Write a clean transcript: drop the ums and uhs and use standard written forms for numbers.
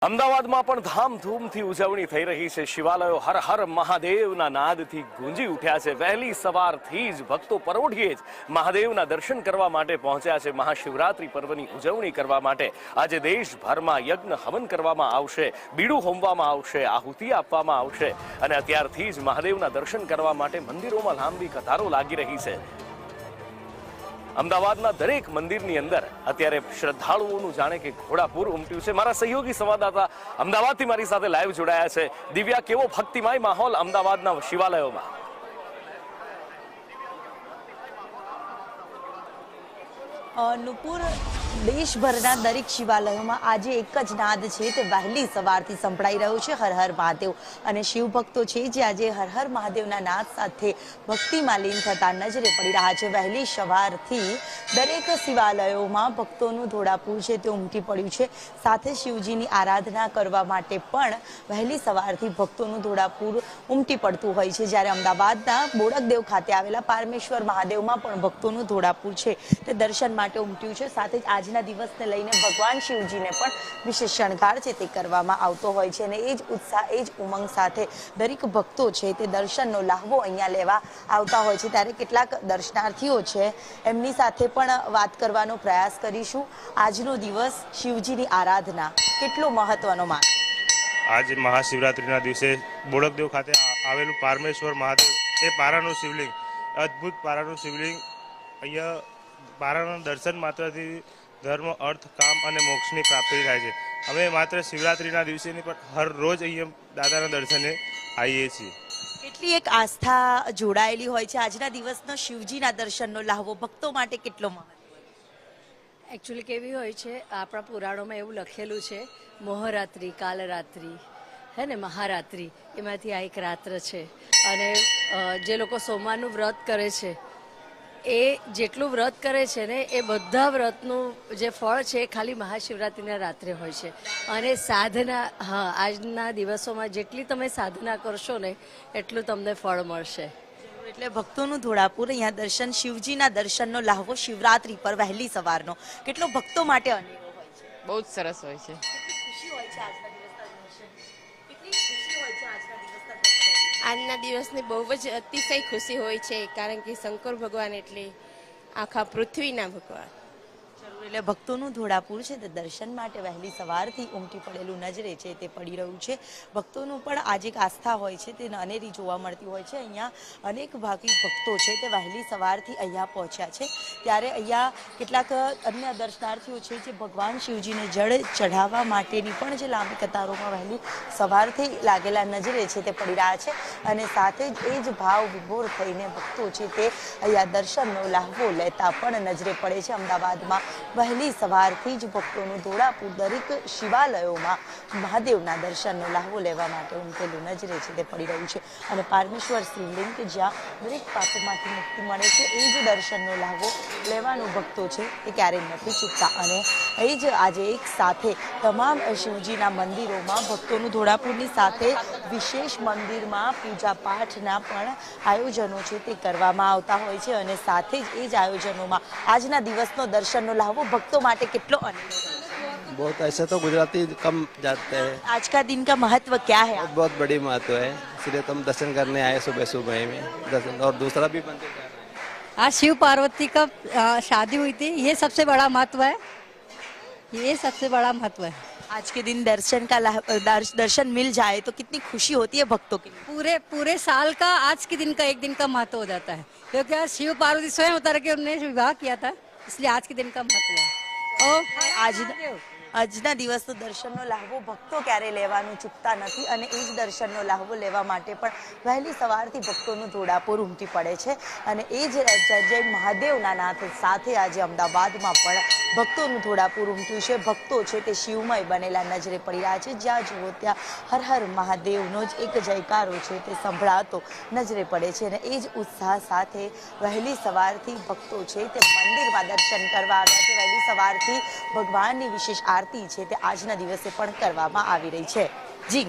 અમદાવાદમાં પણ ધામધૂમથી ઉજવણી થઈ રહી છે। શિવાલયો હર હર મહાદેવના નાદથી ગુંજી ઉઠ્યા છે। વહેલી સવારથી જ ભક્તો પરોઢિયે જ મહાદેવના દર્શન કરવા માટે પહોંચ્યા છે। મહાશિવરાત્રી પર્વની ઉજવણી કરવા માટે આજે દેશભરમાં યજ્ઞ હવન કરવામાં આવશે, બીડું હોમવામાં આવશે, આહુતિ આપવામાં આવશે અને અત્યારથી જ મહાદેવના દર્શન કરવા માટે મંદિરોમાં લાંબી કતારો લાગી રહી છે। અમદાવાદના દરેક મંદિરની અંદર અત્યારે શ્રદ્ધાળુઓનું જાણે કે ઘોડાપૂર ઉમટ્યું છે। મારા સહયોગી સંવાદદાતા અમદાવાદથી મારી સાથે લાઈવ જોડાયા છે। દિવ્યા, કેવો ભક્તિમય માહોલ અમદાવાદના શિવાલયોમાં? નુપુર, દેશભરના દરેક શિવાલયોમાં આજે એક જ નાદ છે તે વહેલી સવારથી સંભળાઈ રહ્યો છે, હર હર મહાદેવ। અને શિવ ભક્તો છે જે આજે હર હર મહાદેવના નાદ સાથે ભક્તિમાં લીન થતા નજરે પડી રહ્યા છે। વહેલી સવારથી દરેક શિવાલયોમાં ભક્તોનું ઘોડાપૂર છે તે ઉમટી પડ્યું છે। સાથે શિવજીની આરાધના કરવા માટે પણ વહેલી સવારથી ભક્તોનું ઘોડાપૂર ઉમટી પડતું હોય છે। જ્યારે અમદાવાદના બોડકદેવ ખાતે આવેલા પારમેશ્વર મહાદેવમાં પણ ભક્તોનું ઘોડાપૂર છે તે દર્શન માટે ઉમટ્યું છે। સાથે જ આજના દિવસને લઈને ભગવાન શિવજીને પણ વિશેષ શણગાર છે તે કરવામાં આવતો હોય છે અને એ જ ઉત્સાહ, એ જ ઉમંગ સાથે દરેક ભક્તો છે તે દર્શનનો લાહવો અહીંયા લેવા આવતા હોય છે। ત્યારે કેટલાક દર્શનાર્થીઓ છે એમની સાથે પણ વાત કરવાનો પ્રયાસ કરીશું। આજનો દિવસ શિવજીની આરાધના કેટલો મહત્વનો માન? आज महाशिवरात्रिના દિવસે બોડકદેવ ખાતે આવેલું પારમેશ્વર મહાદેવ એ પારાનું શિવલિંગ, અદ્ભુત પારાનું શિવલિંગ, અહીંયા પારાના દર્શન માત્રથી ધર્મ, અર્થ, કામ અને મોક્ષની પ્રાપ્તિ થાય છે। અમે માત્ર શિવરાત્રિના દિવસેની પણ હર રોજ અહીંયા દાદાના દર્શને આવીએ છીએ। કેટલી એક આસ્થા જોડાયેલી હોય છે। આજના દિવસનો શિવજીના દર્શનનો લાહવો ભક્તો માટે કેટલો મહત્વ? એકચ્યુઅલી કેવી હોય છે, આપણા પુરાણોમાં એવું લખેલું છે, મોહરાત્રિ, કાલરાત્રિ, હે ને, મહારાત્રિ, એમાંથી આ એક રાત્ર છે। અને જે લોકો સોમવારનું વ્રત કરે છે એ જેટલું વ્રત કરે છે ને એ બધા વ્રતનું જે ફળ છે એ ખાલી મહાશિવરાત્રિના રાત્રે હોય છે। અને સાધના, આજના દિવસોમાં જેટલી તમે સાધના કરશો ને એટલું તમને ફળ મળશે। એટલે ભક્તોનું ઘોડાપૂર અહીંયા દર્શન, શિવજીના દર્શનનો લાહવો શિવરાત્રી પર વહેલી સવારનો કેટલો ભક્તો માટે અનેરો હોય છે। બહુ જ સરસ હોય છે। ખુશી હોય છે આજના દિવસના દર્શન, કેટલી ખુશી હોય છે આજના દિવસના દર્શન? આજના દિવસની બહુ જ અતિશય ખુશી હોય છે, કારણ કે શંકર ભગવાન એટલે આખા પૃથ્વીના ભગવાન। એટલે ભક્તોનું ઘોડાપૂર છે તે દર્શન માટે વહેલી સવારથી ઉમટી પડેલું નજરે છે તે પડી રહ્યું છે। ભક્તોનું પણ આજે એક આસ્થા હોય છે તે અનેરી જોવા મળતી હોય છે। અહીંયા અનેક ભાવિક ભક્તો છે તે વહેલી સવારથી અહીંયા પહોંચ્યા છે। ત્યારે અહીંયા કેટલાક અન્ય દર્શનાર્થીઓ છે જે ભગવાન શિવજીને જળ ચઢાવવા માટેની પણ જે લાંબી કતારોમાં વહેલી સવારથી લાગેલા નજરે છે તે પડી રહ્યા છે અને સાથે જ એ જ ભાવ વિભોર થઈને ભક્તો છે તે અહીંયા દર્શનનો લાહવો લેતા પણ નજરે પડે છે। અમદાવાદમાં વહેલી સવારથી જ ભક્તોનું ઘોડાપૂર દરેક શિવાલયોમાં મહાદેવના દર્શનનો લાહવો લેવા માટે ઉમટેલું નજરે છે તે પડી રહ્યું છે અને પારમેશ્વર શિવલિંગ કે જ્યાં દરેક પાપોમાંથી મુક્તિ મળે છે એ જ દર્શનનો લાહવો લેવાનું ભક્તો છે તે ક્યારેય નથી ચૂકતા। અને એ જ આજે એક સાથે તમામ શિવજીના મંદિરોમાં ભક્તોનું ઘોડાપૂરની સાથે વિશેષ મંદિરમાં પૂજા પાઠના પણ આયોજનો છે તે કરવામાં આવતા હોય છે અને સાથે જ એ જ આયોજનોમાં આજના દિવસનો દર્શનનો લાહવો भक्तों माटे कितलो अनेरो? बहुत ऐसे तो गुजराती कम जाते हैं। आज का दिन का महत्व क्या है? बहुत बड़ी महत्व है, इसलिए तो हम दर्शन करने आए सुबह सुबह में दर्शन। और दूसरा भी मंदिर जा रहे हैं। आज शिव पार्वती का शादी हुई थी, ये सबसे बड़ा महत्व है, ये सबसे बड़ा महत्व है। आज के दिन दर्शन का दर्शन मिल जाए तो कितनी खुशी होती है भक्तों के लिए। पूरे साल का आज के दिन का एक दिन का महत्व हो जाता है, क्योंकि आज शिव पार्वती स्वयं उतर के उन्होंने विवाह किया था, इसलिए आज के दिन का महत्व है। और આજના દિવસનો દર્શનનો લાહવો ભક્તો ક્યારે લેવાનું ચૂકતા નથી અને એ જ દર્શનનો લાહવો લેવા માટે પણ વહેલી સવારથી ભક્તોનું ઘોડાપૂર ઉમટી પડે છે અને એ જ જય મહાદેવના નાથ સાથે આજે અમદાવાદમાં પણ ભક્તોનું ઘોડાપૂર ઉમટ્યું છે। ભક્તો છે તે શિવમય બનેલા નજરે પડી રહ્યા છે। જ્યાં જુઓ ત્યાં હર હર મહાદેવનો જ એક જયકારો છે તે સંભળાતો નજરે પડે છે અને એ જ ઉત્સાહ સાથે વહેલી સવારથી ભક્તો છે તે મંદિરમાં દર્શન કરવા આવ્યા છે। વહેલી સવારથી ભગવાનની વિશેષ આરતી છે તે આજના દિવસે પણ કરવામાં આવી રહી છે। જી।